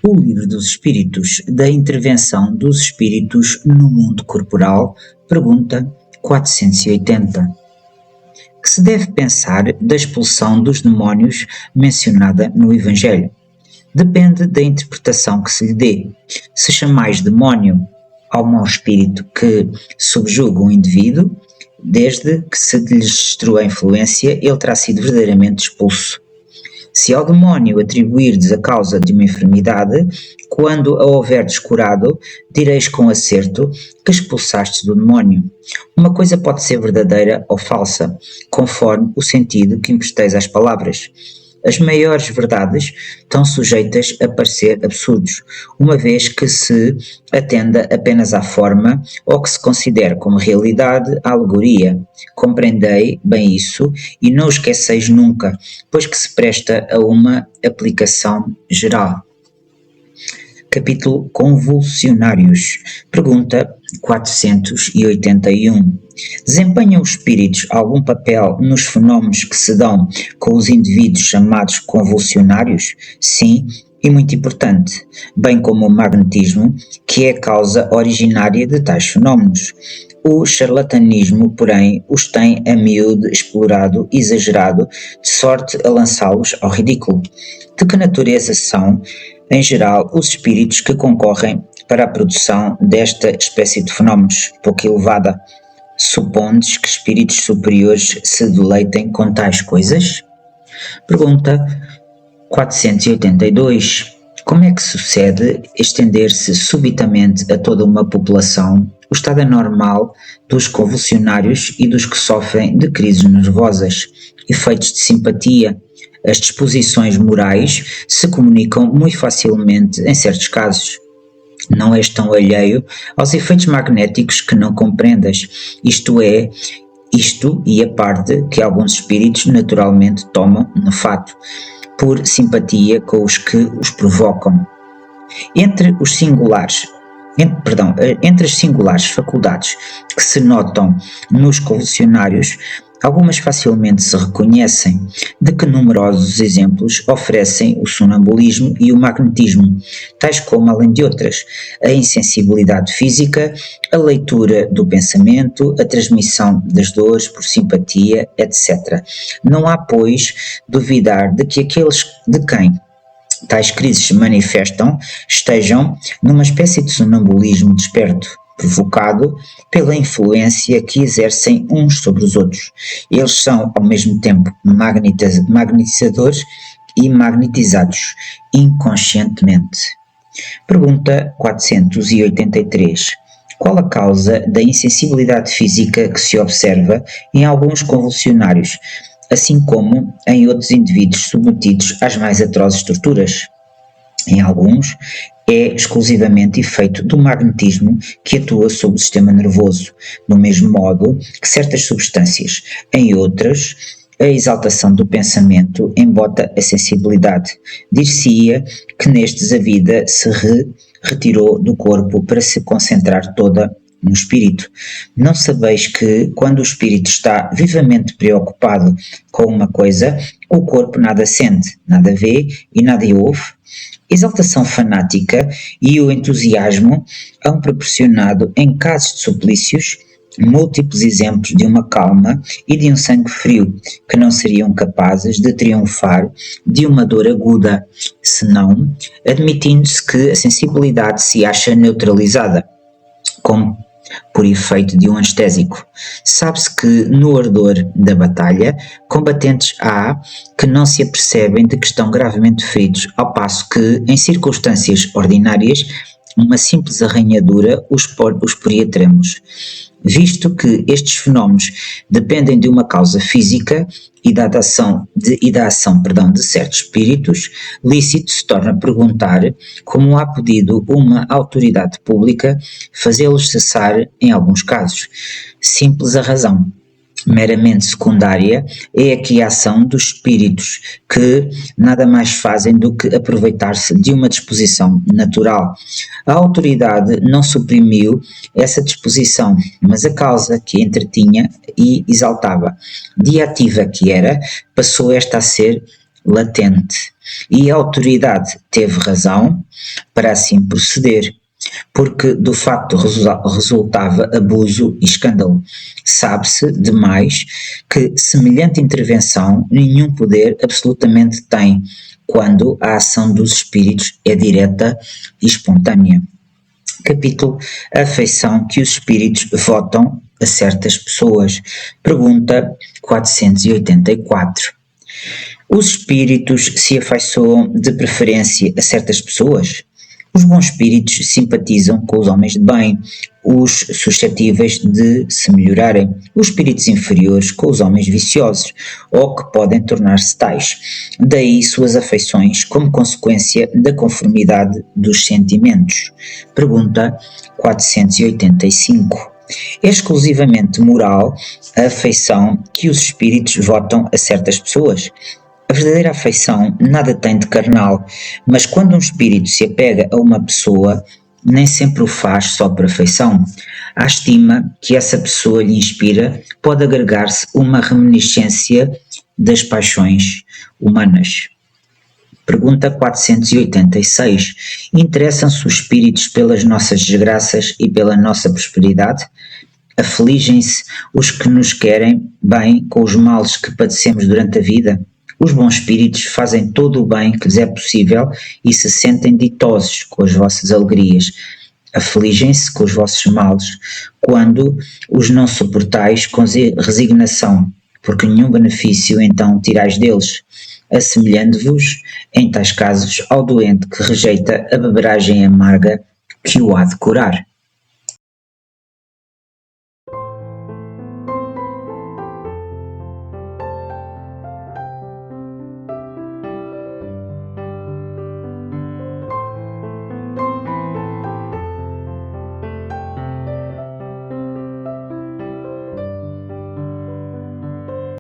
O Livro dos Espíritos, da intervenção dos espíritos no mundo corporal, pergunta 480. Que se deve pensar da expulsão dos demónios mencionada no Evangelho? Depende da interpretação que se lhe dê. Se chamais demónio ao mau espírito que subjuga um indivíduo, desde que se lhes destrua a influência, ele terá sido verdadeiramente expulso. Se ao demónio atribuirdes a causa de uma enfermidade, quando a houverdes curado, direis com acerto que expulsastes do demónio. Uma coisa pode ser verdadeira ou falsa, conforme o sentido que empresteis às palavras. As maiores verdades estão sujeitas a parecer absurdos, uma vez que se atenda apenas à forma ou que se considere como realidade a alegoria. Compreendei bem isso e não o esqueceis nunca, pois que se presta a uma aplicação geral. Capítulo Convulsionários. Pergunta 481. Desempenham os espíritos algum papel nos fenómenos que se dão com os indivíduos chamados convulsionários? Sim, e muito importante, bem como o magnetismo, que é a causa originária de tais fenómenos. O charlatanismo, porém, os tem a miúde explorado, exagerado, de sorte a lançá-los ao ridículo. De que natureza são, em geral, os espíritos que concorrem para a produção desta espécie de fenómenos pouco elevada? Supondes que espíritos superiores se deleitem com tais coisas? Pergunta 482. Como é que sucede estender-se subitamente a toda uma população o estado anormal dos convulsionários e dos que sofrem de crises nervosas, efeitos de simpatia? As disposições morais se comunicam muito facilmente em certos casos. Não és tão alheio aos efeitos magnéticos que não compreendas, isto e a parte que alguns espíritos naturalmente tomam no fato, por simpatia com os que os provocam. Entre as singulares faculdades que se notam nos convulsionários, algumas facilmente se reconhecem, de que numerosos exemplos oferecem o sonambulismo e o magnetismo, tais como, além de outras, a insensibilidade física, a leitura do pensamento, a transmissão das dores por simpatia, etc. Não há, pois, duvidar de que aqueles de quem tais crises se manifestam estejam numa espécie de sonambulismo desperto, provocado pela influência que exercem uns sobre os outros. Eles são, ao mesmo tempo, magnetizadores e magnetizados, inconscientemente. Pergunta 483. Qual a causa da insensibilidade física que se observa em alguns convulsionários, assim como em outros indivíduos submetidos às mais atrozes torturas? Em alguns, é exclusivamente efeito do magnetismo que atua sobre o sistema nervoso, do mesmo modo que certas substâncias. Em outras, a exaltação do pensamento embota a sensibilidade. Dir-se-ia que nestes a vida se retirou do corpo para se concentrar toda no espírito. Não sabeis que, quando o espírito está vivamente preocupado com uma coisa, o corpo nada sente, nada vê e nada ouve? Exaltação fanática e o entusiasmo hão proporcionado, em casos de suplícios, múltiplos exemplos de uma calma e de um sangue frio que não seriam capazes de triunfar de uma dor aguda, senão admitindo-se que a sensibilidade se acha neutralizada, como por efeito de um anestésico. Sabe-se que no ardor da batalha, combatentes há que não se apercebem de que estão gravemente feridos, ao passo que, em circunstâncias ordinárias, uma simples arranhadura os poria tremos. Visto que estes fenómenos dependem de uma causa física e da ação de certos espíritos, lícito se torna perguntar como há podido uma autoridade pública fazê-los cessar em alguns casos. Simples a razão. Meramente secundária é aqui a ação dos espíritos, que nada mais fazem do que aproveitar-se de uma disposição natural. A autoridade não suprimiu essa disposição, mas a causa que a entretinha e exaltava, de ativa que era, passou esta a ser latente, e a autoridade teve razão para assim proceder, porque do facto resultava abuso e escândalo. Sabe-se demais que semelhante intervenção nenhum poder absolutamente tem, quando a ação dos espíritos é direta e espontânea. Capítulo: A afeição que os espíritos votam a certas pessoas. Pergunta 484. Os espíritos se afeiçoam de preferência a certas pessoas? Os bons espíritos simpatizam com os homens de bem, os suscetíveis de se melhorarem, os espíritos inferiores com os homens viciosos, ou que podem tornar-se tais. Daí suas afeições como consequência da conformidade dos sentimentos. Pergunta 485. É exclusivamente moral a afeição que os espíritos votam a certas pessoas? A verdadeira afeição nada tem de carnal, mas quando um espírito se apega a uma pessoa, nem sempre o faz só por afeição. À estima que essa pessoa lhe inspira pode agregar-se uma reminiscência das paixões humanas. Pergunta 486. Interessam-se os espíritos pelas nossas desgraças e pela nossa prosperidade? Afligem-se os que nos querem bem com os males que padecemos durante a vida? Os bons espíritos fazem todo o bem que lhes é possível e se sentem ditosos com as vossas alegrias. Afligem-se com os vossos males quando os não suportais com resignação, porque nenhum benefício então tirais deles, assemelhando-vos, em tais casos, ao doente que rejeita a beberagem amarga que o há de curar.